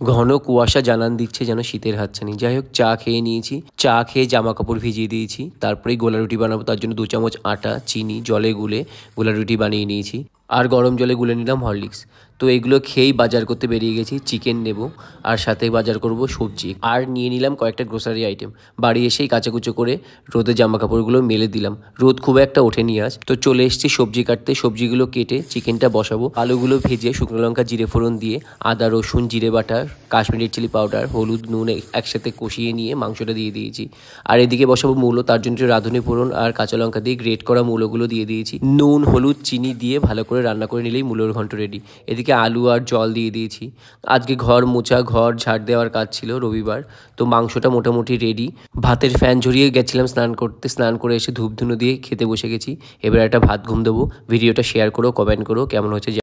ঘন কুয়াশা জানান দিচ্ছে যেন শীতের হাতছানি। যাই হোক, চা খেয়ে নিয়েছি। চা খেয়ে জামা কাপড় ভিজিয়ে দিয়েছি। তারপরেই গোলা রুটি বানাবো, তার জন্য 2 চামচ আটা চিনি জলে গুলে গোলা রুটি বানিয়ে নিয়েছি। আর গরম জলে গুলে নিলাম হরলিক্স। তো এগুলো খেয়েই বাজার করতে বেরিয়ে গেছি। চিকেন নেব আর সাথে বাজার করব সবজি, আর নিয়ে নিলাম কয়েকটা গ্রোসারি আইটেম। বাড়ি এসেই কাচাকুচো করে রোদে জামা কাপড়গুলো মেলে দিলাম। রোদ খুব একটা ওঠেনি আজ। তো চলে এসেছি সবজি কাটতে। সবজিগুলো কেটে চিকেনটা বসাবো। আলুগুলো ভেজে শুকনো লঙ্কা জিরে ফোড়ন দিয়ে আদা রসুন জিরে বাটা কাশ্মীরি চিলি পাউডার হলুদ নুন একসাথে কষিয়ে নিয়ে মাংসটা দিয়ে দিয়েছি। আর এদিকে বসাবো মূলো, তার জন্য রাঁধুনি ফোড়ন আর কাঁচা লঙ্কা দিয়ে গ্রেট করা মূলোগুলো দিয়ে দিয়েছি। নুন হলুদ চিনি দিয়ে ভালো করে রান্না করে নিলেই মূলোর ঘন্ট রেডি। এদিকে আলু আর জল দিয়ে দিয়েছি। আজকে ঘর মোছা ঘর ঝাড় দেওয়ার কাজ ছিল, রবিবার। তো মাংসটা মোটামুটি রেডি। ভাতের ফ্যান ঝরিয়ে গেছিলাম স্নান করতে। স্নান করে এসে ধূপ ধুনো দিয়ে খেতে বসে গেছি। এবার একটা ভাত ঘুম দেবো। ভিডিওটা শেয়ার করো, কমেন্ট করো, কেমন হচ্ছে।